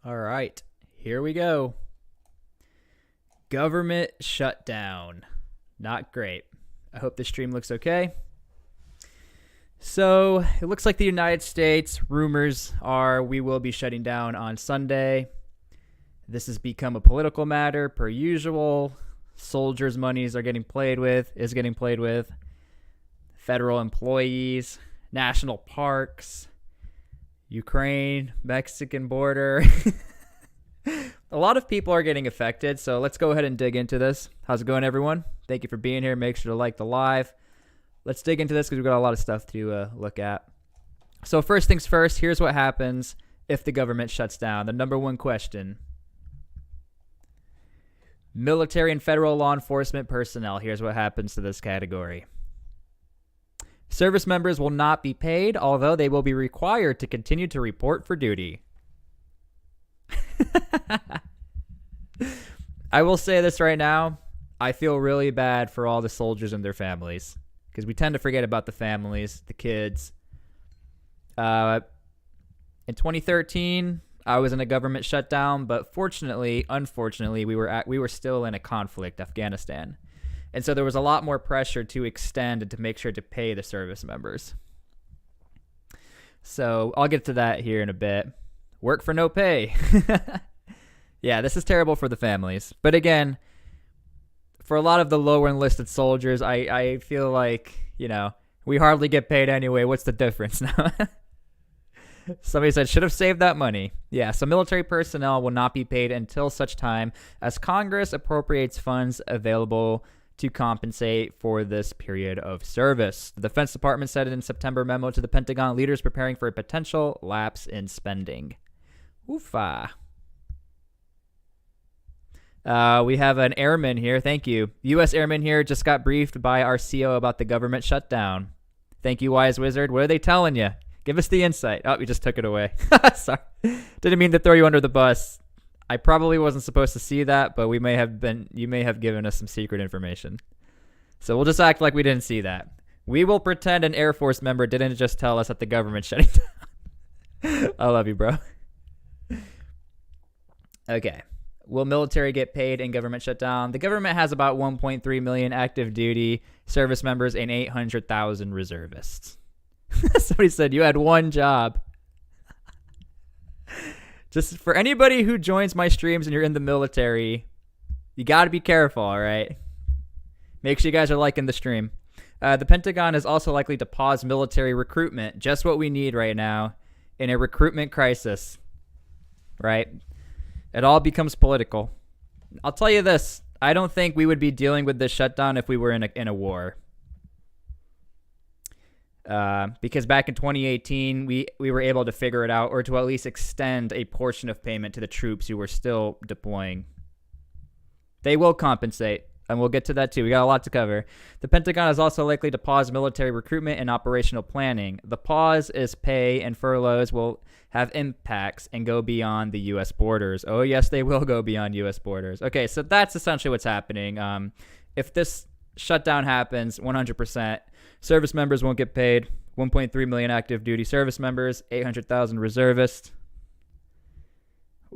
All right, here we go. Government shutdown. Not great. I hope the stream looks okay. So it looks like the United States, rumors are we will be shutting down on Sunday. This has become a political matter per usual. Soldiers' monies are getting played with, Federal employees, national parks, Ukraine, Mexican border. A lot of people are getting affected, so let's go ahead and dig into this. How's it going, everyone? Thank you for being here. Make sure to like the live. Let's dig into this because we've got a lot of stuff to look at. So first things first, here's what happens if the government shuts down. The number one question. Military and federal law enforcement personnel. Here's what happens to this category. Service members will not be paid, although they will be required to continue to report for duty. I will say this right now. I feel really bad for all the soldiers and their families because we tend to forget about the families, the kids. In 2013, I was in a government shutdown, but unfortunately, we were still in a conflict, Afghanistan. And so there was a lot more pressure to extend and to make sure to pay the service members. So I'll get to that here in a bit. Work for no pay. Yeah, this is terrible for the families. But again, for a lot of the lower enlisted soldiers, I feel like, we hardly get paid anyway. What's the difference now? Somebody said, should have saved that money. Yeah, so military personnel will not be paid until such time as Congress appropriates funds available to compensate for this period of service. The Defense Department said in September memo to the Pentagon, leaders preparing for a potential lapse in spending. Oofa. We have an airman here. Thank you. U.S. airman here just got briefed by our CO about the government shutdown. Thank you, Wise Wizard. What are they telling you? Give us the insight. Oh, you just took it away. Sorry. Didn't mean to throw you under the bus. I probably wasn't supposed to see that, but you may have given us some secret information. So we'll just act like we didn't see that. We will pretend an Air Force member didn't just tell us that the government's shutting down. I love you, bro. Okay. Will military get paid in government shutdown? The government has about 1.3 million active duty service members and 800,000 reservists. Somebody said you had one job. Just for anybody who joins my streams and you're in the military, you got to be careful, all right? Make sure you guys are liking the stream. The Pentagon is also likely to pause military recruitment, just what we need right now in a recruitment crisis, right? It all becomes political. I'll tell you this. I don't think we would be dealing with this shutdown if we were in a war. Because back in 2018, we were able to figure it out, or to at least extend a portion of payment to the troops who were still deploying. They will compensate, and we'll get to that too. We got a lot to cover. The Pentagon is also likely to pause military recruitment and operational planning. The pause is pay and furloughs will have impacts and go beyond the U.S. borders. Oh, yes, they will go beyond U.S. borders. Okay, so that's essentially what's happening. If this shutdown happens, 100%, service members won't get paid. 1.3 million active duty service members, 800,000 reservists.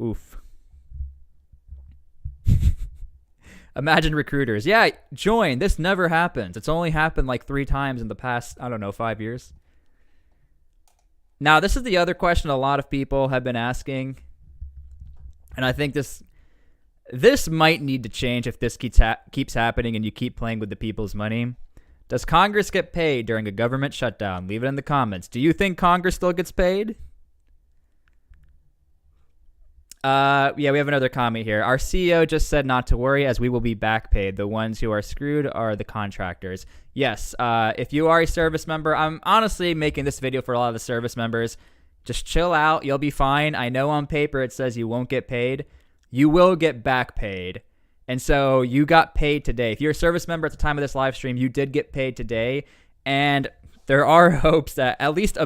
Oof. Imagine recruiters. Yeah, join. This never happens. It's only happened like 3 times in the past, 5 years. Now, this is the other question a lot of people have been asking. And I think this might need to change if this keeps happening and you keep playing with the people's money. Does Congress get paid during a government shutdown? Leave it in the comments. Do you think Congress still gets paid? Yeah, we have another comment here. Our CEO just said not to worry as we will be back paid. The ones who are screwed are the contractors. Yes, if you are a service member, I'm honestly making this video for a lot of the service members. Just chill out. You'll be fine. I know on paper it says you won't get paid. You will get back paid. And so you got paid today. If you're a service member at the time of this live stream, you did get paid today. And there are hopes that at least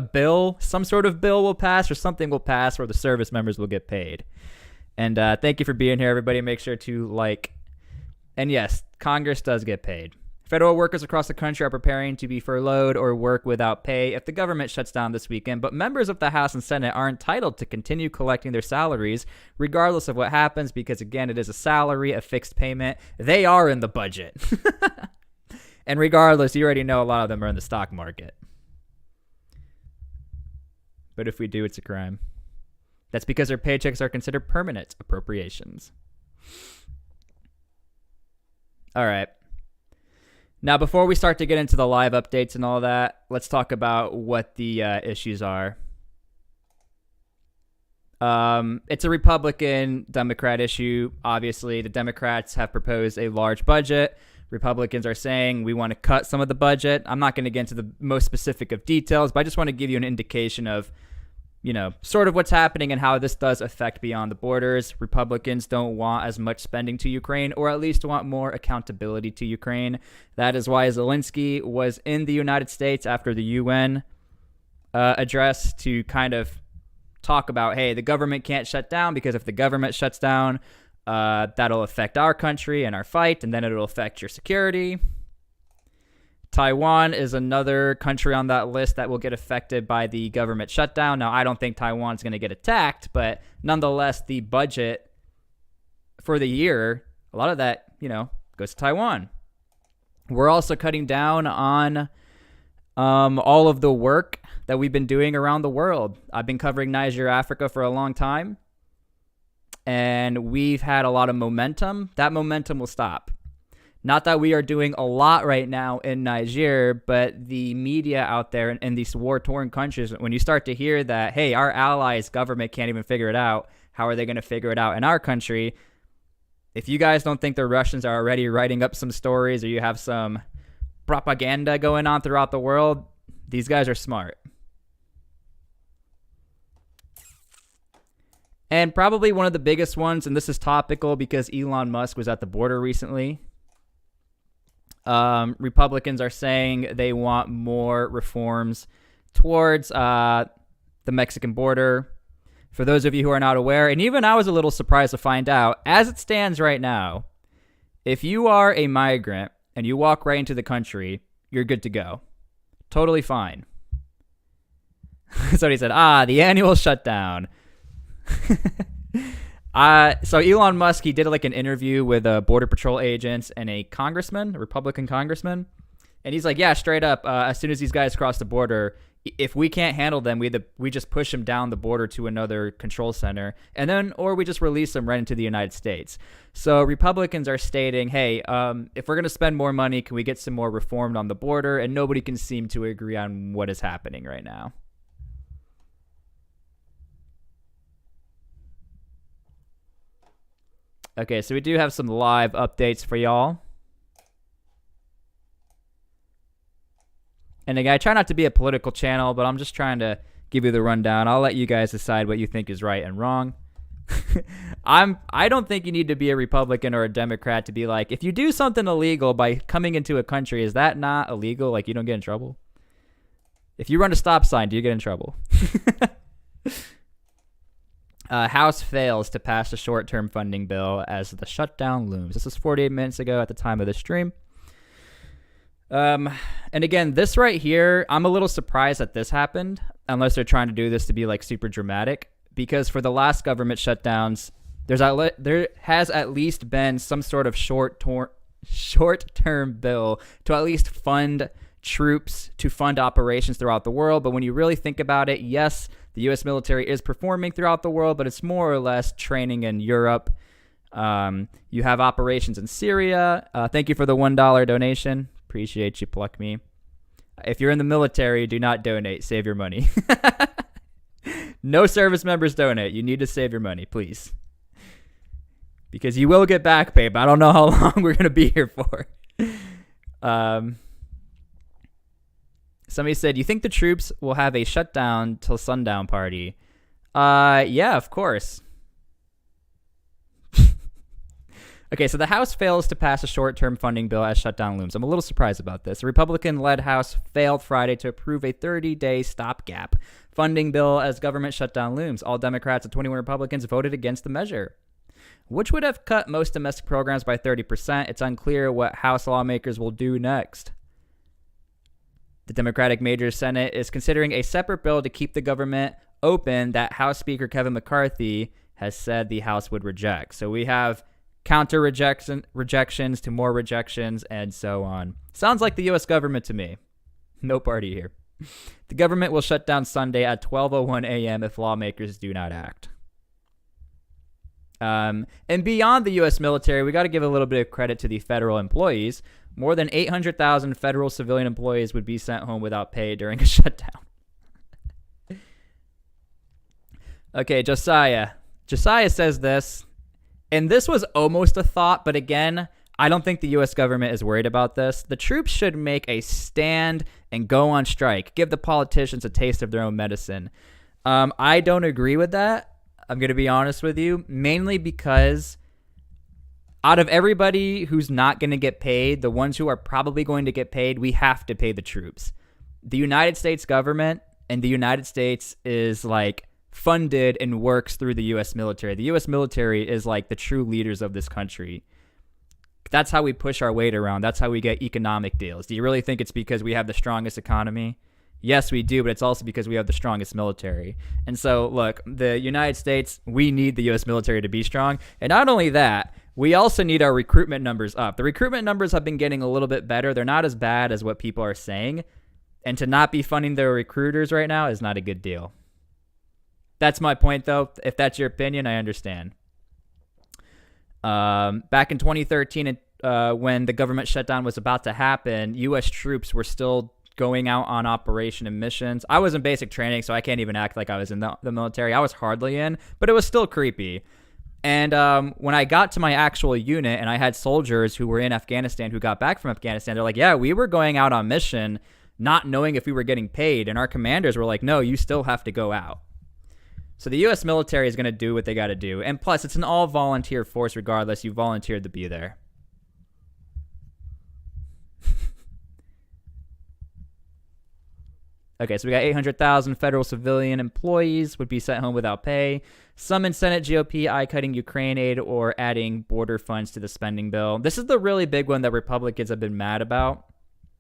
some sort of bill will pass or something will pass where the service members will get paid. And thank you for being here, everybody. Make sure to like. And yes, Congress does get paid. Federal workers across the country are preparing to be furloughed or work without pay if the government shuts down this weekend, but members of the House and Senate are entitled to continue collecting their salaries regardless of what happens because, again, it is a salary, a fixed payment. They are in the budget. And regardless, you already know a lot of them are in the stock market. But if we do, it's a crime. That's because their paychecks are considered permanent appropriations. All right. Now, before we start to get into the live updates and all that, let's talk about what the issues are. It's a Republican-Democrat issue. Obviously, the Democrats have proposed a large budget. Republicans are saying we want to cut some of the budget. I'm not going to get into the most specific of details, but I just want to give you an indication of, sort of what's happening and how this does affect beyond the borders. Republicans don't want as much spending to Ukraine, or at least want more accountability to Ukraine. That is why Zelensky was in the United States after the UN address to kind of talk about, hey, the government can't shut down because if the government shuts down, that'll affect our country and our fight, and then it'll affect your security. Taiwan is another country on that list that will get affected by the government shutdown. Now, I don't think Taiwan's going to get attacked, but nonetheless, the budget for the year, a lot of that, goes to Taiwan. We're also cutting down on all of the work that we've been doing around the world. I've been covering Niger, Africa for a long time, and we've had a lot of momentum. That momentum will stop. Not that we are doing a lot right now in Niger, but the media out there in these war-torn countries, when you start to hear that, hey, our allies' government can't even figure it out, how are they going to figure it out in our country? If you guys don't think the Russians are already writing up some stories or you have some propaganda going on throughout the world, these guys are smart. And probably one of the biggest ones, and this is topical because Elon Musk was at the border recently. Republicans are saying they want more reforms towards the Mexican border. For those of you who are not aware, and even I was a little surprised to find out, as it stands right now, if you are a migrant and you walk right into the country, you're good to go. Totally fine. So he said, the annual shutdown. So Elon Musk, he did like an interview with Border Patrol agents and a Republican congressman. And he's like, yeah, straight up, as soon as these guys cross the border, if we can't handle them, we just push them down the border to another control center, or we just release them right into the United States. So Republicans are stating, hey, if we're going to spend more money, can we get some more reform on the border? And nobody can seem to agree on what is happening right now. Okay, so we do have some live updates for y'all. And again, I try not to be a political channel, but I'm just trying to give you the rundown. I'll let you guys decide what you think is right and wrong. I don't think you need to be a Republican or a Democrat to be like, if you do something illegal by coming into a country, is that not illegal? Like, you don't get in trouble? If you run a stop sign, do you get in trouble? House fails to pass a short-term funding bill as the shutdown looms. This was 48 minutes ago at the time of the stream. And again, this right here, I'm a little surprised that this happened, unless they're trying to do this to be like super dramatic, because for the last government shutdowns, there has at least been some sort of short-term bill to at least fund troops, to fund operations throughout the world. But when you really think about it, yes, the U.S. military is performing throughout the world, but it's more or less training in Europe. You have operations in Syria. Thank you for the $1 donation. Appreciate you, Pluck Me. If you're in the military, do not donate. Save your money. No service members donate. You need to save your money, please. Because you will get back pay, but I don't know how long we're going to be here for. Somebody said, you think the troops will have a shutdown till sundown party? Yeah, of course. Okay, so the House fails to pass a short-term funding bill as shutdown looms. I'm a little surprised about this. The Republican-led House failed Friday to approve a 30-day stopgap funding bill as government shutdown looms. All Democrats and 21 Republicans voted against the measure. which would have cut most domestic programs by 30%. It's unclear what House lawmakers will do next. The Democratic major Senate is considering a separate bill to keep the government open that House Speaker Kevin McCarthy has said the House would reject. So we have counter rejections to more rejections and so on. Sounds like the U.S. government to me. No party here. The government will shut down Sunday at 12:01 a.m. if lawmakers do not act. And beyond the U.S. military, we got to give a little bit of credit to the federal employees. More than 800,000 federal civilian employees would be sent home without pay during a shutdown. Okay, Josiah. Josiah says this, and this was almost a thought, but again, I don't think the U.S. government is worried about this. The troops should make a stand and go on strike. Give the politicians a taste of their own medicine. I don't agree with that. I'm going to be honest with you, mainly because out of everybody who's not going to get paid, the ones who are probably going to get paid, we have to pay the troops. The United States government and the United States is like funded and works through the U.S. military. The U.S. military is like the true leaders of this country. That's how we push our weight around. That's how we get economic deals. Do you really think it's because we have the strongest economy? Yes, we do, but it's also because we have the strongest military. And so, look, the United States, we need the U.S. military to be strong. And not only that, we also need our recruitment numbers up. The recruitment numbers have been getting a little bit better. They're not as bad as what people are saying. And to not be funding their recruiters right now is not a good deal. That's my point, though. If that's your opinion, I understand. Back in 2013, when the government shutdown was about to happen, U.S. troops were still going out on operation and missions. I was in basic training, so I can't even act like I was in the military. I was hardly in, but it was still creepy. And when I got to my actual unit and I had soldiers who were in Afghanistan who got back from Afghanistan, they're like, yeah, we were going out on mission not knowing if we were getting paid. And our commanders were like, no, you still have to go out. So the U.S. military is going to do what they got to do. And plus, it's an all-volunteer force regardless. You volunteered to be there. Okay, so we got 800,000 federal civilian employees would be sent home without pay. Some in Senate GOP eye-cutting Ukraine aid or adding border funds to the spending bill. This is the really big one that Republicans have been mad about,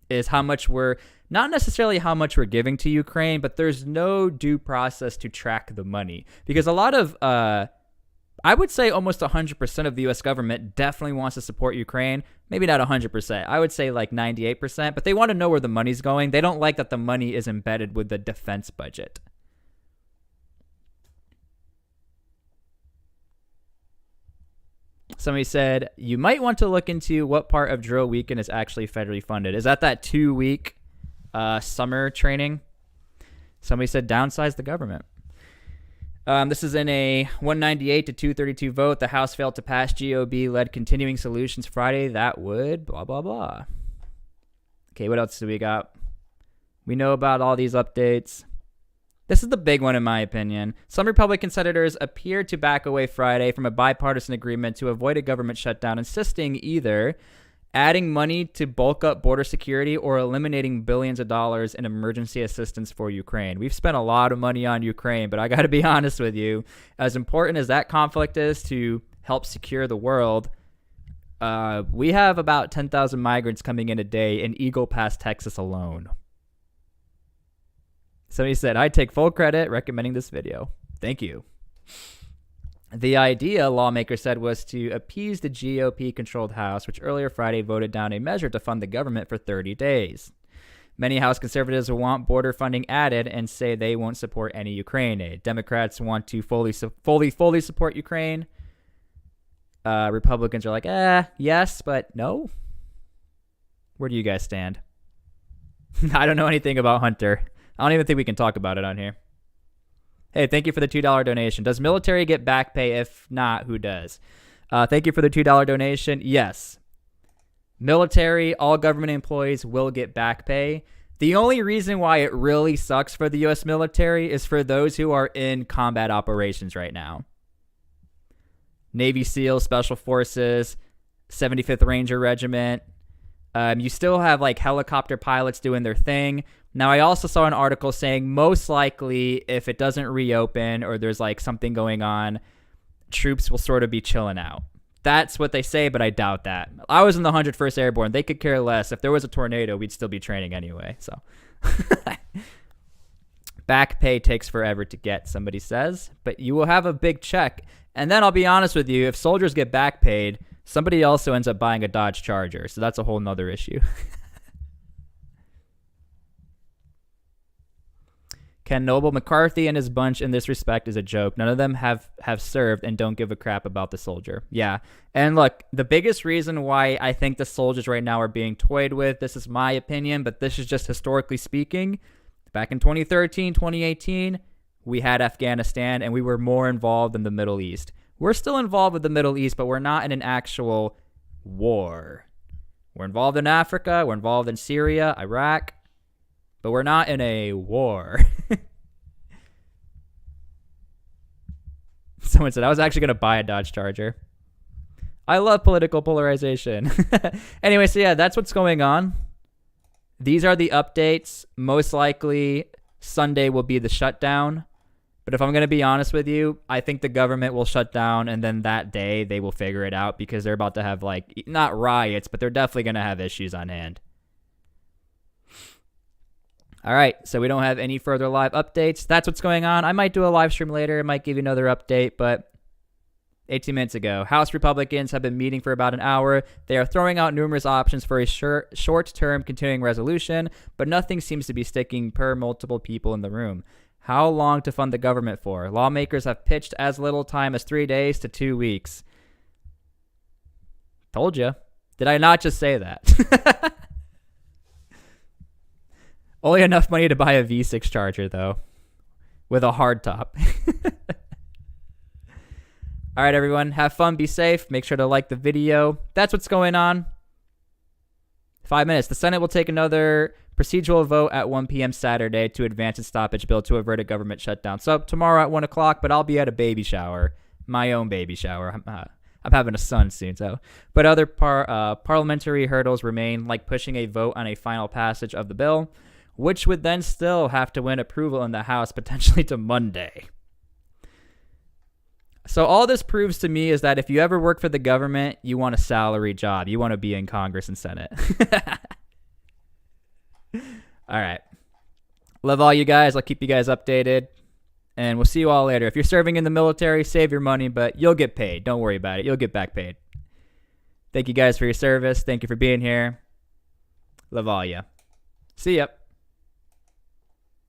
is how much not necessarily how much we're giving to Ukraine, but there's no due process to track the money. Because a lot of, I would say almost 100% of the U.S. government definitely wants to support Ukraine. Maybe not 100%. I would say like 98%, but they want to know where the money's going. They don't like that the money is embedded with the defense budget. Somebody said, you might want to look into what part of drill weekend is actually federally funded. Is that 2-week summer training? Somebody said, downsize the government. This is in a 198 to 232 vote. The House failed to pass GOP-led continuing solutions Friday. That would blah, blah, blah. Okay, what else do we got? We know about all these updates. This is the big one, in my opinion. Some Republican senators appeared to back away Friday from a bipartisan agreement to avoid a government shutdown, insisting either adding money to bulk up border security or eliminating billions of dollars in emergency assistance for Ukraine. We've spent a lot of money on Ukraine, but I got to be honest with you. As important as that conflict is to help secure the world, we have about 10,000 migrants coming in a day in Eagle Pass, Texas alone. Somebody said, I take full credit recommending this video. Thank you. The idea, lawmakers said, was to appease the GOP-controlled House, which earlier Friday voted down a measure to fund the government for 30 days. Many House conservatives want border funding added and say they won't support any Ukraine aid. Democrats want to fully support Ukraine. Republicans are like, yes, but no. Where do you guys stand? I don't know anything about Hunter. I don't even think we can talk about it on here. Hey, thank you for the $2 donation. Does military get back pay? If not, who does? Thank you for the $2 donation. Yes. Military, all government employees will get back pay. The only reason why it really sucks for the U.S. military is for those who are in combat operations right now. Navy SEALs, Special Forces, 75th Ranger Regiment. You still have like helicopter pilots doing their thing. Now, I also saw an article saying most likely if it doesn't reopen or there's like something going on, troops will sort of be chilling out. That's what they say, but I doubt that. I was in the 101st Airborne. They could care less. If there was a tornado, we'd still be training anyway. So, back pay takes forever to get, somebody says, but you will have a big check. And then I'll be honest with you, if soldiers get back paid, somebody also ends up buying a Dodge Charger. So that's a whole nother issue. Ken Noble, McCarthy and his bunch in this respect is a joke. None of them have served and don't give a crap about the soldier. Yeah. And look, the biggest reason why I think the soldiers right now are being toyed with, this is my opinion, but this is just historically speaking. Back in 2013, 2018, we had Afghanistan and we were more involved in the Middle East. We're still involved with the Middle East, but we're not in an actual war. We're involved in Africa. We're involved in Syria, Iraq, but we're not in a war. Someone said, I was actually going to buy a Dodge Charger. I love political polarization. Anyway, so yeah, that's what's going on. These are the updates. Most likely, Sunday will be the shutdown. But if I'm going to be honest with you, I think the government will shut down, and then that day they will figure it out because they're about to have, like, not riots, but they're definitely going to have issues on hand. All right, so we don't have any further live updates. That's what's going on. I might do a live stream later. I might give you another update, but 18 minutes ago, House Republicans have been meeting for about an hour. They are throwing out numerous options for a short-term continuing resolution, but nothing seems to be sticking per multiple people in the room. How long to fund the government for? Lawmakers have pitched as little time as 3 days to 2 weeks. Told you. Did I not just say that? Only enough money to buy a V6 charger, though, with a hard top. All right, everyone. Have fun. Be safe. Make sure to like the video. That's what's going on. 5 minutes. The Senate will take another procedural vote at 1 p.m. Saturday to advance its stoppage bill to avert a government shutdown. So tomorrow at 1 o'clock, but I'll be at a baby shower, my own baby shower. I'm having a son soon, so. But other parliamentary hurdles remain, like pushing a vote on a final passage of the bill, which would then still have to win approval in the House, potentially to Monday. So all this proves to me is that if you ever work for the government, you want a salary job. You want to be in Congress and Senate. All right. Love all you guys. I'll keep you guys updated. And we'll see you all later. If you're serving in the military, save your money, but you'll get paid. Don't worry about it. You'll get back paid. Thank you guys for your service. Thank you for being here. Love all you. See ya.